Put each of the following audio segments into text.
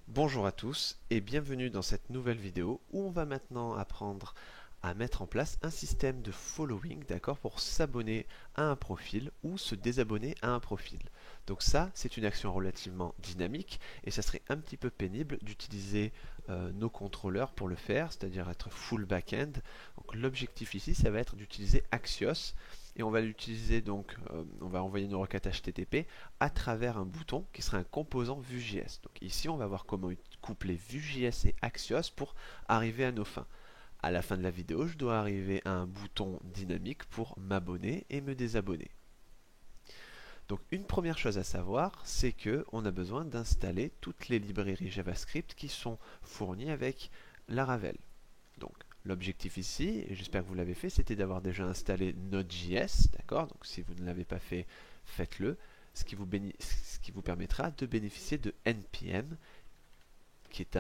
Bonjour à tous et bienvenue dans cette nouvelle vidéo où on va maintenant apprendre à mettre en place un système de following, d'accord, pour s'abonner à un profil ou se désabonner à un profil. Donc ça, c'est une action relativement dynamique et ça serait un petit peu pénible d'utiliser nos contrôleurs pour le faire, c'est-à-dire être full back-end. Donc l'objectif ici, ça va être d'utiliser Axios et on va l'utiliser donc, on va envoyer une requête HTTP à travers un bouton qui sera un composant Vue.js. Donc ici, on va voir comment coupler Vue.js et Axios pour arriver à nos fins. À la fin de la vidéo, je dois arriver à un bouton dynamique pour m'abonner et me désabonner. Donc une première chose à savoir, c'est que on a besoin d'installer toutes les librairies JavaScript qui sont fournies avec Laravel. Donc l'objectif ici, et j'espère que vous l'avez fait, c'était d'avoir déjà installé Node.js, d'accord? Donc si vous ne l'avez pas fait, faites-le, ce qui vous permettra de bénéficier de NPM, qui est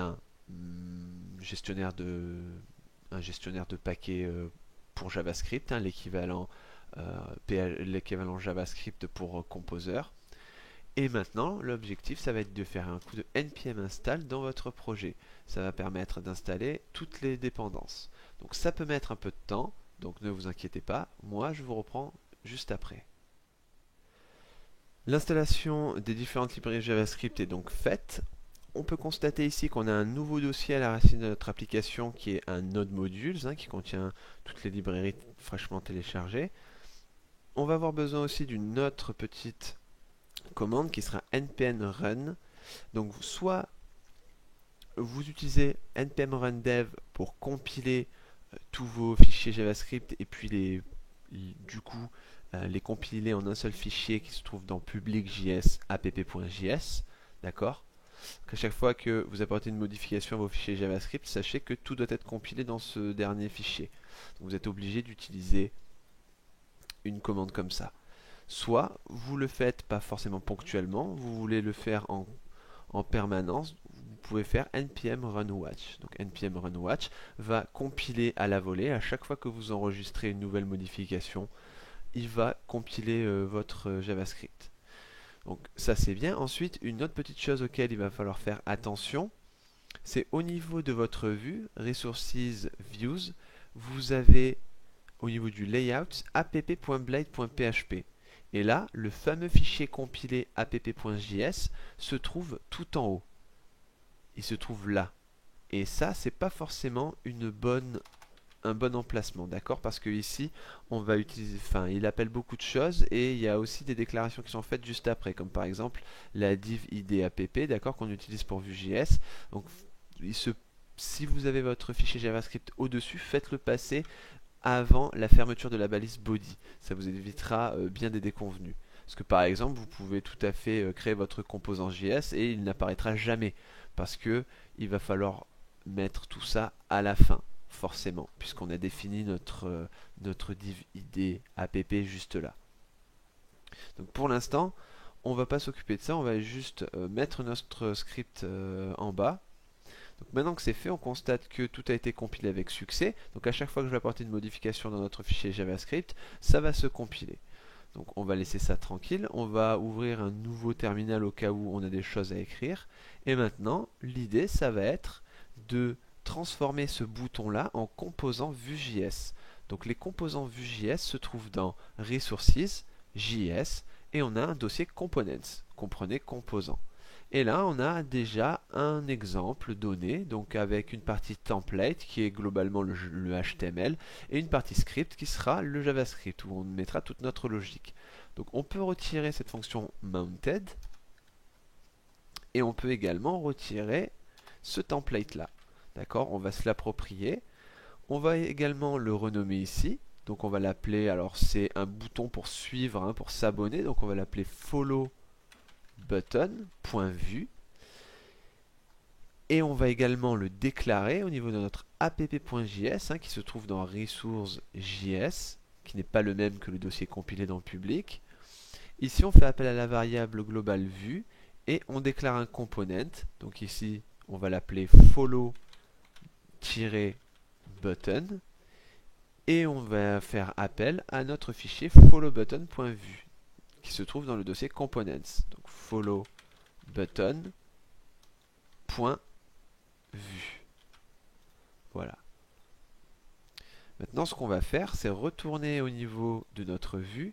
gestionnaire de paquets pour JavaScript, hein, l'équivalent JavaScript pour Composer. Et maintenant, l'objectif, ça va être de faire un coup de npm install dans votre projet. Ça va permettre d'installer toutes les dépendances. Donc ça peut mettre un peu de temps, donc ne vous inquiétez pas. Moi, je vous reprends juste après. L'installation des différentes librairies JavaScript est donc faite. On peut constater ici qu'on a un nouveau dossier à la racine de notre application qui est un node modules, hein, qui contient toutes les librairies fraîchement téléchargées. On va avoir besoin aussi d'une autre petite commande qui sera npm run. Donc soit vous utilisez npm run dev pour compiler tous vos fichiers JavaScript et puis les compiler en un seul fichier qui se trouve dans public.js app.js, d'accord? À chaque fois que vous apportez une modification à vos fichiers JavaScript, sachez que tout doit être compilé dans ce dernier fichier. Donc vous êtes obligé d'utiliser une commande comme ça. Soit vous le faites pas forcément ponctuellement, vous voulez le faire en permanence, vous pouvez faire npm run watch. Donc npm run watch va compiler à la volée. À chaque fois que vous enregistrez une nouvelle modification, il va compiler votre JavaScript. Donc ça c'est bien. Ensuite, une autre petite chose auquel il va falloir faire attention, c'est au niveau de votre vue, Resources Views, vous avez au niveau du layout app.blade.php. Et là, le fameux fichier compilé app.js se trouve tout en haut. Il se trouve là. Et ça, c'est pas forcément un bon emplacement, d'accord? Parce que ici, on va utiliser, enfin, il appelle beaucoup de choses et il y a aussi des déclarations qui sont faites juste après, comme par exemple la div id app, d'accord, qu'on utilise pour Vue.js. Donc, si vous avez votre fichier JavaScript au-dessus, faites-le passer avant la fermeture de la balise body. Ça vous évitera bien des déconvenues. Parce que par exemple, vous pouvez tout à fait créer votre composant JS et il n'apparaîtra jamais. Parce que il va falloir mettre tout ça à la fin, forcément, puisqu'on a défini notre div id app juste là. Donc pour l'instant, on ne va pas s'occuper de ça, on va juste mettre notre script en bas. Donc maintenant que c'est fait, on constate que tout a été compilé avec succès. Donc à chaque fois que je vais apporter une modification dans notre fichier JavaScript, ça va se compiler. Donc on va laisser ça tranquille. On va ouvrir un nouveau terminal au cas où on a des choses à écrire. Et maintenant, l'idée, ça va être de transformer ce bouton-là en composant Vue.js. Donc les composants Vue.js se trouvent dans Resources, JS, et on a un dossier Components. Comprenez composants. Et là, on a déjà un exemple donné, donc avec une partie template qui est globalement le HTML et une partie script qui sera le JavaScript où on mettra toute notre logique. Donc on peut retirer cette fonction mounted et on peut également retirer ce template là. D'accord? On va se l'approprier. On va également le renommer ici. Donc on va l'appeler, alors c'est un bouton pour suivre, hein, pour s'abonner, donc on va l'appeler follow button.vue et on va également le déclarer au niveau de notre app.js, hein, qui se trouve dans resources.js, qui n'est pas le même que le dossier compilé dans le public. Ici on fait appel à la variable globale vue et on déclare un component. Donc ici on va l'appeler follow-button et on va faire appel à notre fichier followButton.vue qui se trouve dans le dossier components. Donc follow button point vue. Voilà. Maintenant, ce qu'on va faire, c'est retourner au niveau de notre vue,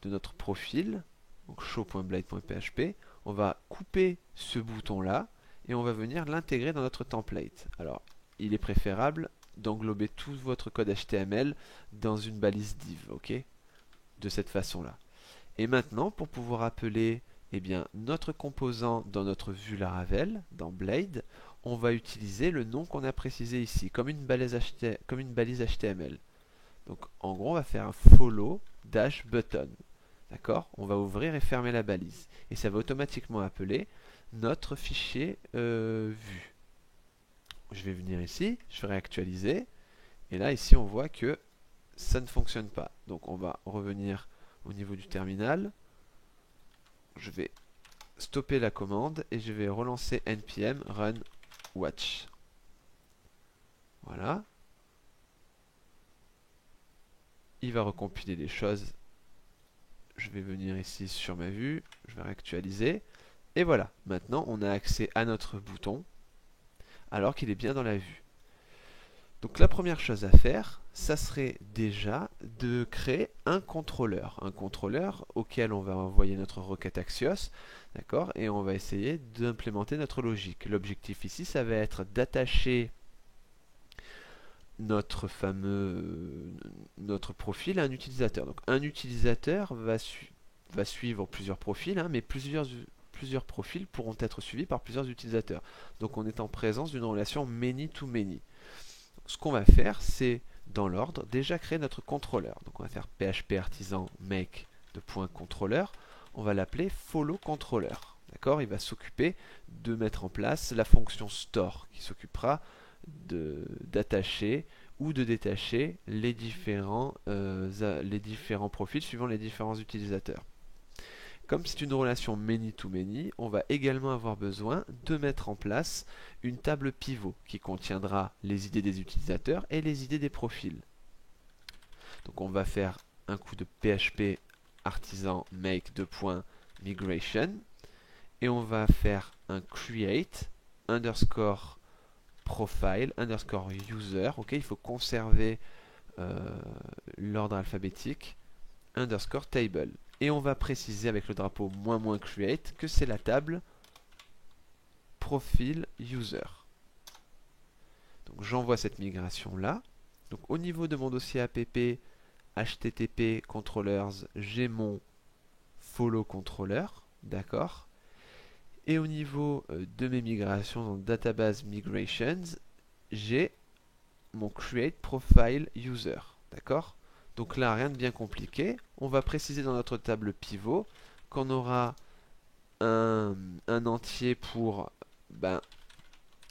de notre profil, donc show.blade.php. On va couper ce bouton-là et on va venir l'intégrer dans notre template. Alors, il est préférable d'englober tout votre code HTML dans une balise div, ok? De cette façon-là. Et maintenant, pour pouvoir appeler notre composant dans notre vue Laravel, dans Blade, on va utiliser le nom qu'on a précisé ici, comme une balise HTML. Donc en gros, on va faire un follow dash button. D'accord? On va ouvrir et fermer la balise. Et ça va automatiquement appeler notre fichier vue. Je vais venir ici, je vais réactualiser. Et là, ici, on voit que ça ne fonctionne pas. Donc on va revenir au niveau du terminal. Je vais stopper la commande et je vais relancer npm run watch. Voilà. Il va recompiler les choses. Je vais venir ici sur ma vue, je vais réactualiser. Et voilà, maintenant on a accès à notre bouton alors qu'il est bien dans la vue. Donc la première chose à faire, ça serait déjà de créer un contrôleur auquel on va envoyer notre requête Axios, d'accord, et on va essayer d'implémenter notre logique. L'objectif ici, ça va être d'attacher notre profil à un utilisateur. Donc un utilisateur va suivre plusieurs profils, mais plusieurs profils pourront être suivis par plusieurs utilisateurs. Donc on est en présence d'une relation many to many. Ce qu'on va faire, c'est dans l'ordre déjà créer notre contrôleur. Donc on va faire php artisan make de point contrôleur. On va l'appeler follow controller. D'accord? Il va s'occuper de mettre en place la fonction store qui s'occupera d'attacher ou de détacher les différents profils suivant les différents utilisateurs. Comme c'est une relation many to many, on va également avoir besoin de mettre en place une table pivot qui contiendra les idées des utilisateurs et les idées des profils. Donc on va faire un coup de php artisan make de point migration et on va faire un create underscore profile underscore user. Ok, il faut conserver l'ordre alphabétique underscore table. Et on va préciser avec le drapeau --create que c'est la table profil user. Donc j'envoie cette migration là. Donc au niveau de mon dossier app http controllers, j'ai mon follow controller, d'accord. Et au niveau de mes migrations dans database migrations, j'ai mon create profile user, d'accord. Donc là, rien de bien compliqué. On va préciser dans notre table pivot qu'on aura un entier pour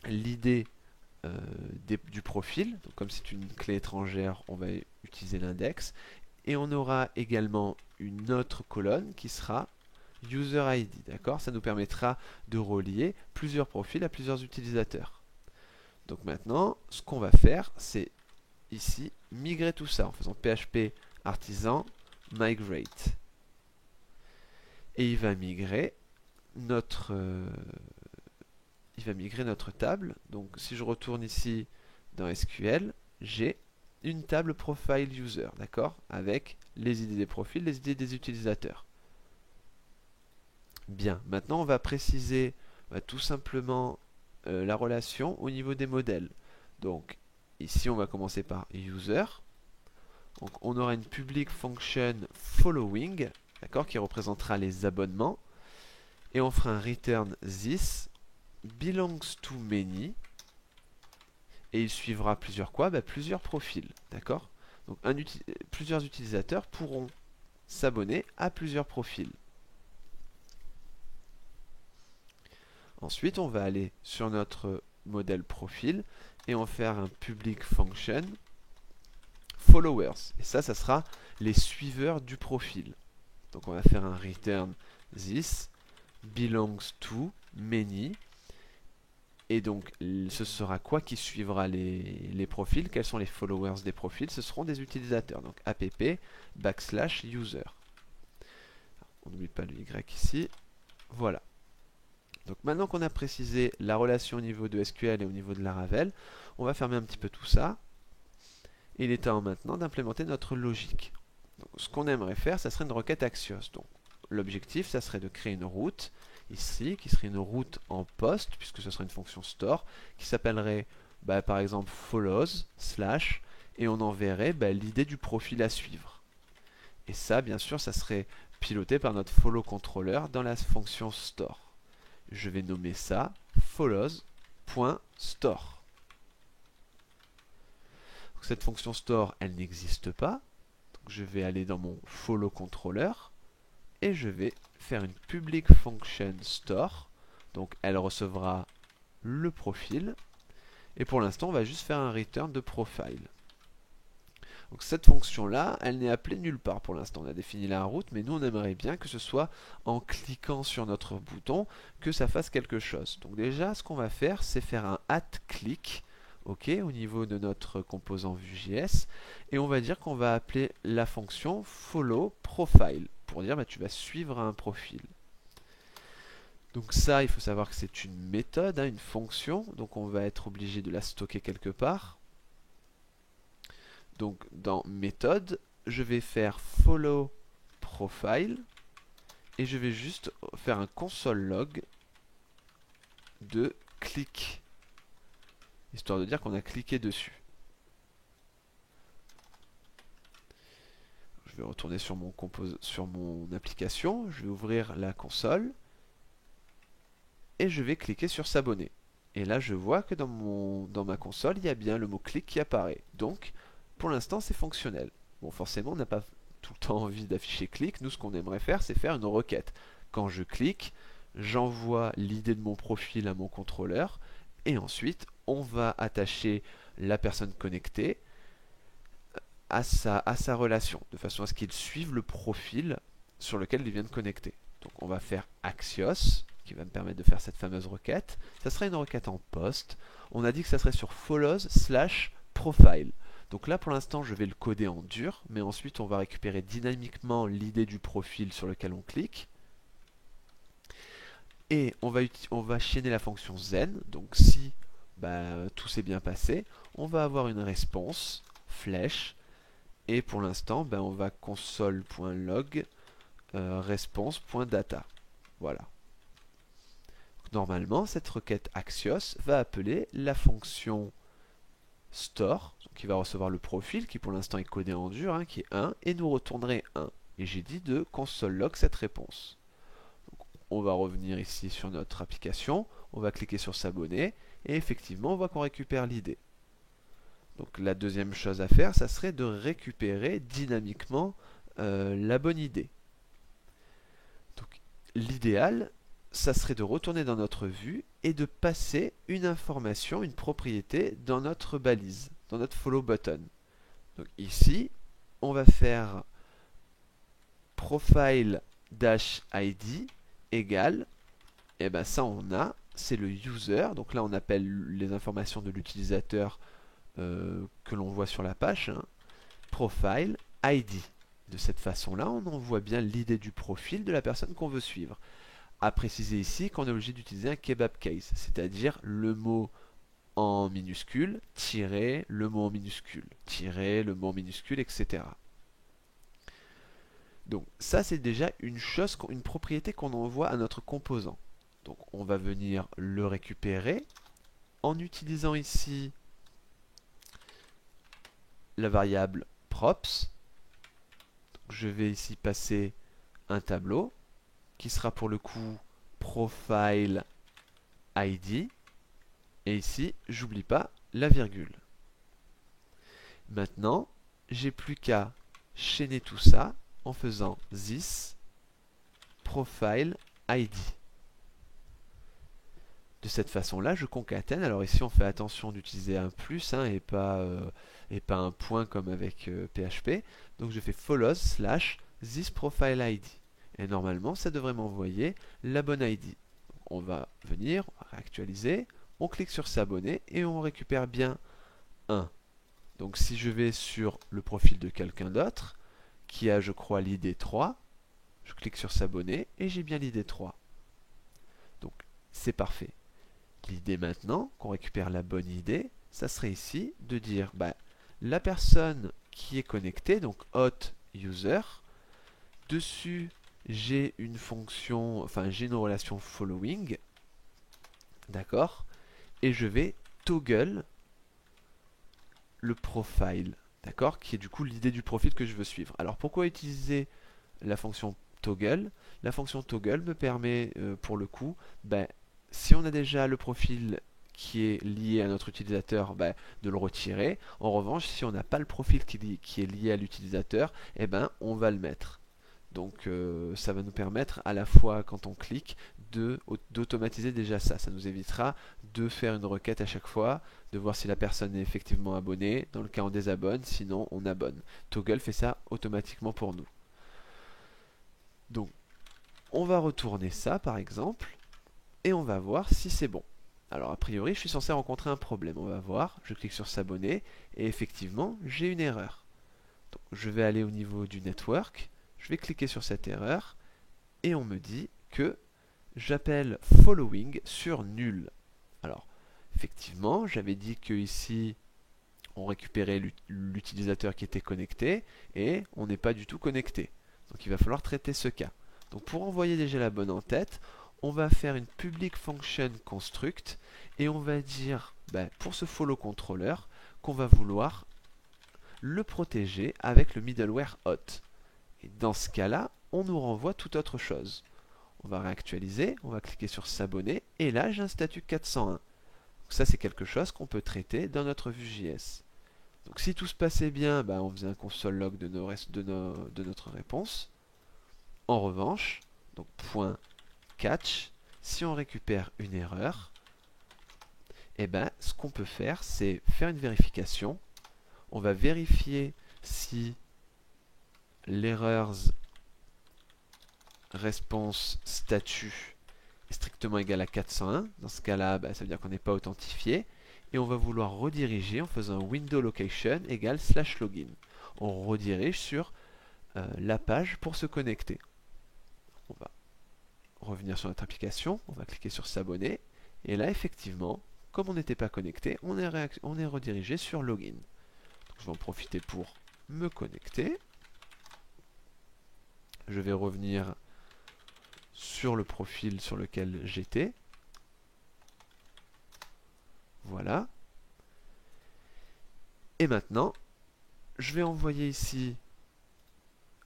l'idée du profil. Donc comme c'est une clé étrangère, on va utiliser l'index. Et on aura également une autre colonne qui sera user ID. D'accord? Ça nous permettra de relier plusieurs profils à plusieurs utilisateurs. Donc maintenant, ce qu'on va faire, c'est ici migrer tout ça en faisant php artisan migrate. Et il va migrer notre table. Donc si je retourne ici dans SQL, j'ai une table profile user, d'accord, avec les idées des profils, les idées des utilisateurs. Bien, maintenant on va préciser tout simplement la relation au niveau des modèles. Donc ici on va commencer par user. Donc on aura une public function following, d'accord, qui représentera les abonnements. Et on fera un return this belongs to many. Et il suivra plusieurs quoi? Plusieurs profils, d'accord. Donc plusieurs utilisateurs pourront s'abonner à plusieurs profils. Ensuite, on va aller sur notre modèle profil et on va faire un public function followers. Et ça sera les suiveurs du profil. Donc on va faire un return this belongs to many. Et donc ce sera quoi qui suivra les profils? Quels sont les followers des profils? Ce seront des utilisateurs. Donc app /user. On n'oublie pas le y ici. Voilà. Donc maintenant qu'on a précisé la relation au niveau de SQL et au niveau de Laravel, on va fermer un petit peu tout ça. Il est temps maintenant d'implémenter notre logique. Donc, ce qu'on aimerait faire, ça serait une requête Axios. Donc l'objectif, ça serait de créer une route ici, qui serait une route en post, puisque ce serait une fonction store, qui s'appellerait par exemple follows, slash, et on enverrait l'idée du profil à suivre. Et ça, bien sûr, ça serait piloté par notre follow controller dans la fonction store. Je vais nommer ça follows.store. Cette fonction store, elle n'existe pas. Donc je vais aller dans mon follow controller et je vais faire une public function store. Donc elle recevra le profil. Et pour l'instant, on va juste faire un return de profile. Donc cette fonction-là, elle n'est appelée nulle part pour l'instant. On a défini la route, mais nous, on aimerait bien que ce soit en cliquant sur notre bouton que ça fasse quelque chose. Donc déjà, ce qu'on va faire, c'est faire un @click, ok, au niveau de notre composant Vue.js, et on va dire qu'on va appeler la fonction follow profile pour dire tu vas suivre un profil. Donc ça, il faut savoir que c'est une méthode, une fonction, donc on va être obligé de la stocker quelque part. Donc dans méthode, je vais faire follow profile et je vais juste faire un console log de click, histoire de dire qu'on a cliqué dessus. Je vais retourner sur mon application, je vais ouvrir la console et je vais cliquer sur s'abonner. Et là, je vois que dans ma console, il y a bien le mot click qui apparaît. Donc, pour l'instant, c'est fonctionnel. Bon, forcément, on n'a pas tout le temps envie d'afficher click. Nous, ce qu'on aimerait faire, c'est faire une requête. Quand je clique, j'envoie l'idée de mon profil à mon contrôleur. Et ensuite, on va attacher la personne connectée à sa relation, de façon à ce qu'il suive le profil sur lequel il vient de connecter. Donc, on va faire Axios, qui va me permettre de faire cette fameuse requête. Ça sera une requête en post. On a dit que ça serait sur follows/profile. Donc là, pour l'instant, je vais le coder en dur, mais ensuite, on va récupérer dynamiquement l'idée du profil sur lequel on clique. Et on va chaîner la fonction zen. Donc si tout s'est bien passé, on va avoir une réponse flèche. Et pour l'instant, on va console.log response.data. Voilà. Normalement, cette requête Axios va appeler la fonction store, qui va recevoir le profil, qui pour l'instant est codé en dur, qui est 1, et nous retournerait 1. Et j'ai dit de console log cette réponse. Donc, on va revenir ici sur notre application, on va cliquer sur s'abonner, et effectivement, on voit qu'on récupère l'idée. Donc la deuxième chose à faire, ça serait de récupérer dynamiquement la bonne idée. Donc l'idéal, ça serait de retourner dans notre vue et de passer une information, une propriété dans notre balise, dans notre follow button. Donc ici, on va faire profile-id égale, et ça on a, c'est le user, donc là on appelle les informations de l'utilisateur que l'on voit sur la page, profile ID. De cette façon-là, on envoie bien l'idée du profil de la personne qu'on veut suivre. À préciser ici qu'on est obligé d'utiliser un kebab case, c'est-à-dire le mot en minuscule, tirer le mot en minuscule, tirer le mot en minuscule, etc. Donc ça c'est déjà une chose, une propriété qu'on envoie à notre composant. Donc on va venir le récupérer en utilisant ici la variable props. Donc, je vais ici passer un tableau qui sera pour le coup profile ID. Et ici, j'oublie pas la virgule. Maintenant, j'ai plus qu'à chaîner tout ça en faisant this profile ID. De cette façon-là, je concatène. Alors ici, on fait attention d'utiliser un plus et pas un point comme avec PHP. Donc je fais follows/this profile ID. Et normalement, ça devrait m'envoyer la bonne ID. Donc, on va venir, on va réactualiser, on clique sur s'abonner et on récupère bien 1. Donc si je vais sur le profil de quelqu'un d'autre, qui a je crois l'ID 3, je clique sur s'abonner et j'ai bien l'ID 3. Donc c'est parfait. L'idée maintenant, qu'on récupère la bonne idée, ça serait ici de dire bah, la personne qui est connectée, donc hot user, dessus j'ai une fonction, enfin j'ai une relation following, d'accord, et je vais toggle le profile, d'accord, qui est du coup l'idée du profil que je veux suivre. Alors pourquoi utiliser la fonction toggle? La fonction toggle me permet pour le coup, ben, si on a déjà le profil qui est lié à notre utilisateur, ben, de le retirer. En revanche, si on n'a pas le profil qui est lié à l'utilisateur, eh ben, on va le mettre. Donc ça va nous permettre à la fois quand on clique d'automatiser déjà ça. Ça nous évitera de faire une requête à chaque fois, de voir si la personne est effectivement abonnée. Dans le cas on désabonne, sinon on abonne. Toggle fait ça automatiquement pour nous. Donc on va retourner ça par exemple et on va voir si c'est bon. Alors a priori je suis censé rencontrer un problème. On va voir, je clique sur s'abonner et effectivement j'ai une erreur. Donc, je vais aller au niveau du network, je vais cliquer sur cette erreur et on me dit que j'appelle following sur nul. Alors, effectivement, j'avais dit que ici on récupérait l'utilisateur qui était connecté et on n'est pas du tout connecté. Donc il va falloir traiter ce cas. Donc pour envoyer déjà la bonne en tête, on va faire une public function construct et on va dire pour ce follow controller qu'on va vouloir le protéger avec le middleware hot. Et dans ce cas-là, on nous renvoie toute autre chose. On va réactualiser, on va cliquer sur s'abonner, et là j'ai un statut 401. Donc ça c'est quelque chose qu'on peut traiter dans notre Vue.js. Donc si tout se passait bien, on faisait un console log de notre réponse. En revanche, donc .catch, si on récupère une erreur, ce qu'on peut faire, c'est faire une vérification. On va vérifier si l'erreur response statut est strictement égal à 401. Dans ce cas-là, ça veut dire qu'on n'est pas authentifié. Et on va vouloir rediriger en faisant window location égale /login. On redirige sur la page pour se connecter. On va revenir sur notre application, on va cliquer sur s'abonner. Et là, effectivement, comme on n'était pas connecté, on est redirigé sur login. Donc, je vais en profiter pour me connecter. Je vais revenir sur le profil sur lequel j'étais. Voilà. Et maintenant, je vais envoyer ici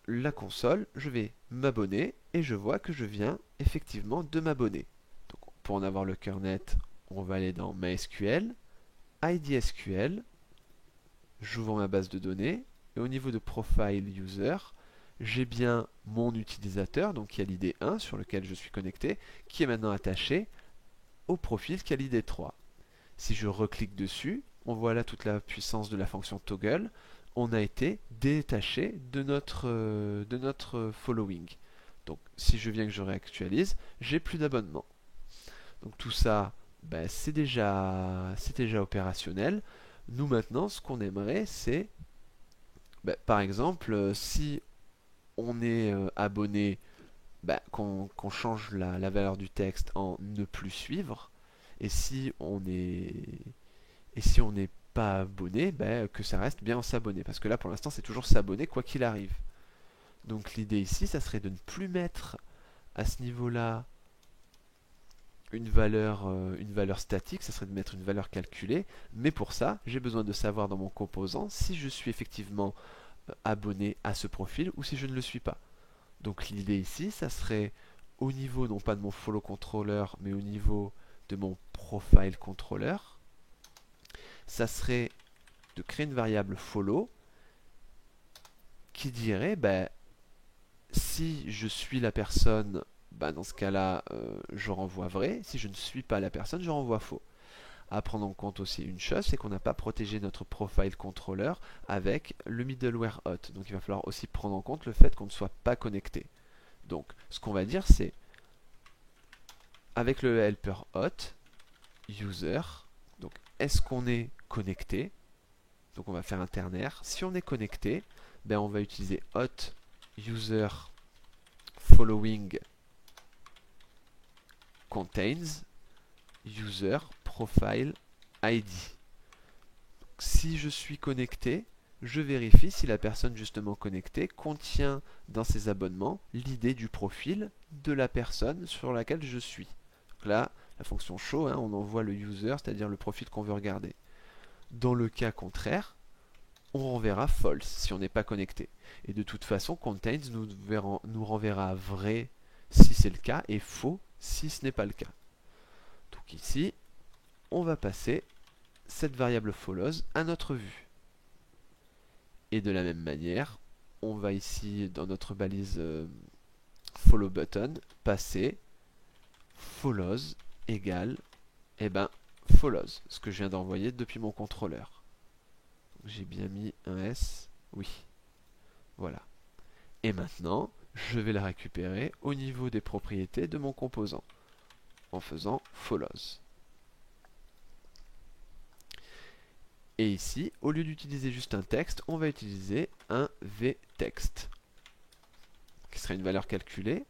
la console, je vais m'abonner et je vois que je viens effectivement de m'abonner. Donc pour en avoir le cœur net, on va aller dans MySQL, ID SQL, j'ouvre ma base de données et au niveau de Profile User, j'ai bien mon utilisateur, donc qui a l'ID 1 sur lequel je suis connecté, qui est maintenant attaché au profil qui a l'ID 3. Si je reclique dessus, on voit là toute la puissance de la fonction toggle. On a été détaché de notre following. Donc si je viens que je réactualise, j'ai plus d'abonnement. Donc tout ça, c'est déjà opérationnel. Nous maintenant, ce qu'on aimerait, c'est, par exemple, si on est abonné, qu'on change la valeur du texte en ne plus suivre. Et si on n'est pas abonné, que ça reste bien en s'abonner. Parce que là, pour l'instant, c'est toujours s'abonner quoi qu'il arrive. Donc l'idée ici, ça serait de ne plus mettre à ce niveau-là une valeur statique, ça serait de mettre une valeur calculée. Mais pour ça, j'ai besoin de savoir dans mon composant si je suis effectivement abonné à ce profil ou si je ne le suis pas. Donc l'idée ici, ça serait au niveau non pas de mon follow controller, mais au niveau de mon profile controller, ça serait de créer une variable follow qui dirait si je suis la personne, dans ce cas-là, je renvoie vrai. Si je ne suis pas la personne, je renvoie faux. À prendre en compte aussi une chose, c'est qu'on n'a pas protégé notre profile controller avec le middleware hot. Donc il va falloir aussi prendre en compte le fait qu'on ne soit pas connecté. Donc ce qu'on va dire, c'est avec le helper hot, user, donc est-ce qu'on est connecté? Donc on va faire un ternaire. Si on est connecté, on va utiliser hot user following contains user profile ID. Si je suis connecté, je vérifie si la personne justement connectée contient dans ses abonnements l'idée du profil de la personne sur laquelle je suis. Donc là, la fonction show, hein, on envoie le user, c'est-à-dire le profil qu'on veut regarder. Dans le cas contraire, on renverra false si on n'est pas connecté. Et de toute façon, contains nous renverra vrai si c'est le cas et faux si ce n'est pas le cas. Donc ici, on va passer cette variable follows à notre vue. Et de la même manière, on va ici dans notre balise follow button passer follows égale follows, ce que je viens d'envoyer depuis mon contrôleur. J'ai bien mis un S, oui. Voilà. Et maintenant, je vais la récupérer au niveau des propriétés de mon composant en faisant follows. Et ici, au lieu d'utiliser juste un texte, on va utiliser un vText, qui sera une valeur calculée.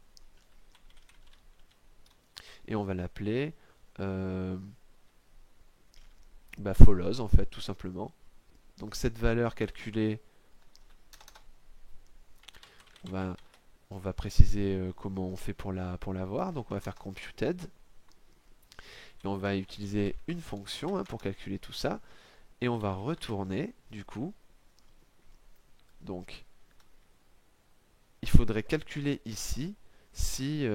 Et on va l'appeler follows, en fait, tout simplement. Donc cette valeur calculée, on va préciser comment on fait pour la voir. Donc on va faire computed. Et on va utiliser une fonction pour calculer tout ça. Et on va retourner, du coup. Donc, il faudrait calculer ici si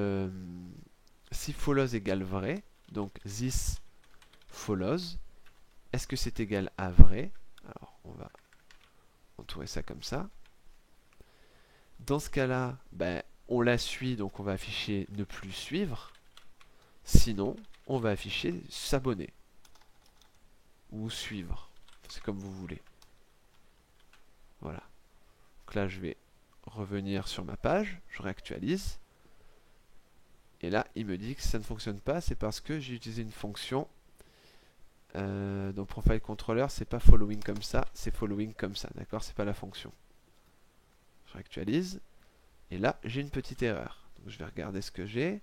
follows égale vrai. Donc, this follows. Est-ce que c'est égal à vrai? Alors, on va entourer ça comme ça. Dans ce cas-là, on la suit, donc on va afficher ne plus suivre. Sinon, on va afficher s'abonner. Ou suivre. C'est comme vous voulez. Voilà. Donc là, je vais revenir sur ma page. Je réactualise. Et là, il me dit que ça ne fonctionne pas. C'est parce que j'ai utilisé une fonction. Donc profile controller, c'est pas following comme ça, c'est following comme ça. D'accord? C'est pas la fonction. Je réactualise. Et là, j'ai une petite erreur. Donc, je vais regarder ce que j'ai.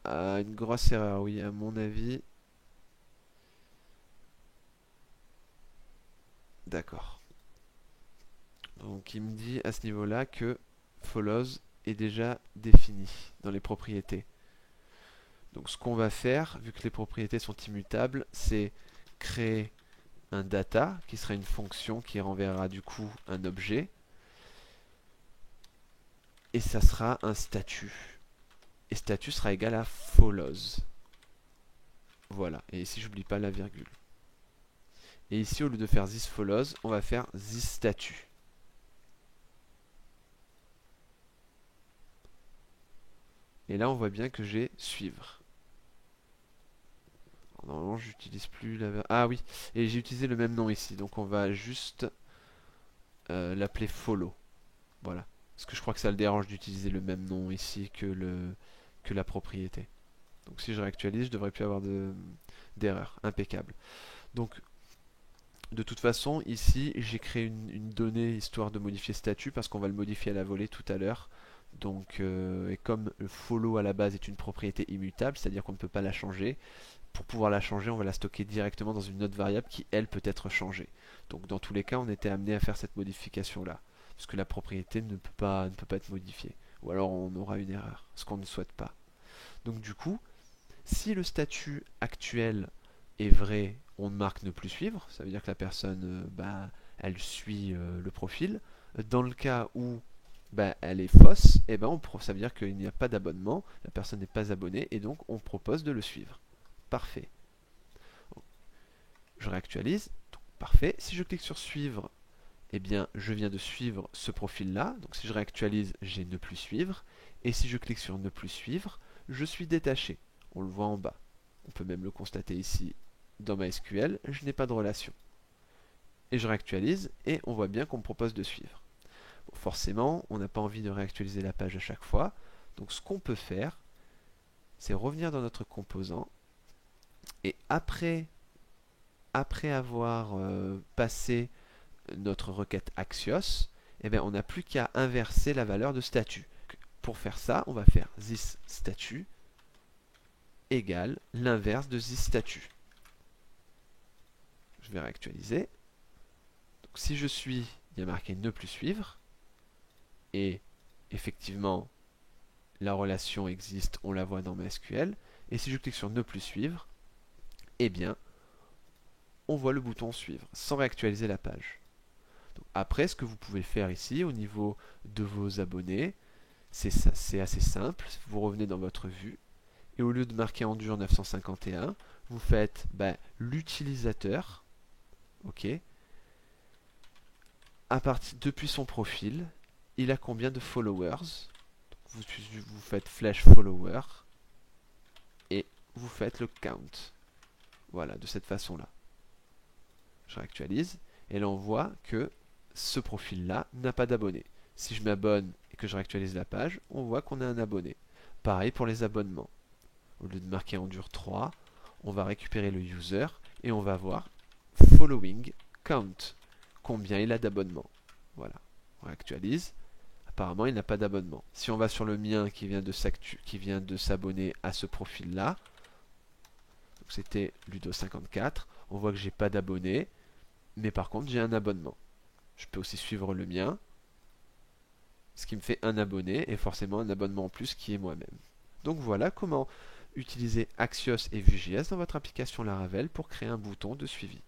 Une grosse erreur, oui, à mon avis. D'accord. Donc il me dit à ce niveau-là que follows est déjà défini dans les propriétés. Donc ce qu'on va faire, vu que les propriétés sont immutables, c'est créer un data qui sera une fonction qui renverra du coup un objet. Et ça sera un statut. Et statut sera égal à follows. Voilà. Et ici, j'oublie pas la virgule. Et ici, au lieu de faire this follows, on va faire this statut. Et là, on voit bien que j'ai suivre. Alors, normalement, j'utilise plus la... Ah oui, et j'ai utilisé le même nom ici. Donc, on va juste l'appeler follow. Voilà. Parce que je crois que ça le dérange d'utiliser le même nom ici que la propriété. Donc, si je réactualise, je devrais plus avoir d'erreur. Impeccable. Donc, de toute façon, ici, j'ai créé une donnée histoire de modifier statut parce qu'on va le modifier à la volée tout à l'heure. Donc, et comme le follow à la base est une propriété immutable, c'est-à-dire qu'on ne peut pas la changer, pour pouvoir la changer, on va la stocker directement dans une autre variable qui, elle, peut être changée. Donc, dans tous les cas, on était amené à faire cette modification-là, parce que la propriété ne peut pas être modifiée. Ou alors, on aura une erreur, ce qu'on ne souhaite pas. Donc, du coup, si le statut actuel est vrai, on marque ne plus suivre, ça veut dire que la personne, elle suit le profil. Dans le cas où elle est fausse, ça veut dire qu'il n'y a pas d'abonnement, la personne n'est pas abonnée, et donc on propose de le suivre. Parfait. Je réactualise, donc, parfait. Si je clique sur suivre, je viens de suivre ce profil-là, donc si je réactualise, j'ai ne plus suivre, et si je clique sur ne plus suivre, je suis détaché. On le voit en bas. On peut même le constater ici dans MySQL, je n'ai pas de relation. Et je réactualise, et on voit bien qu'on me propose de suivre. Bon, forcément, on n'a pas envie de réactualiser la page à chaque fois. Donc ce qu'on peut faire, c'est revenir dans notre composant, et après avoir passé notre requête Axios, on n'a plus qu'à inverser la valeur de statut. Pour faire ça, on va faire this statut égale l'inverse de ThisStatu. Je vais réactualiser. Donc, si je suis, il y a marqué ne plus suivre, et effectivement, la relation existe, on la voit dans MySQL, et si je clique sur ne plus suivre, eh bien, on voit le bouton suivre, sans réactualiser la page. Donc, après, ce que vous pouvez faire ici, au niveau de vos abonnés, c'est assez simple, vous revenez dans votre vue, et au lieu de marquer Endure 951, vous faites l'utilisateur, ok, depuis son profil, il a combien de followers? Vous faites flèche follower et vous faites le count. Voilà, de cette façon-là. Je réactualise et là on voit que ce profil-là n'a pas d'abonnés. Si je m'abonne et que je réactualise la page, on voit qu'on a un abonné. Pareil pour les abonnements. Au lieu de marquer Endure 3, on va récupérer le user et on va voir following count. Combien il a d'abonnements. Voilà, on réactualise. Apparemment, il n'a pas d'abonnement. Si on va sur le mien qui vient de s'abonner à ce profil-là, c'était Ludo54, on voit que j'ai pas d'abonné, mais par contre j'ai un abonnement. Je peux aussi suivre le mien, ce qui me fait un abonné et forcément un abonnement en plus qui est moi-même. Donc voilà comment utiliser Axios et Vue.js dans votre application Laravel pour créer un bouton de suivi.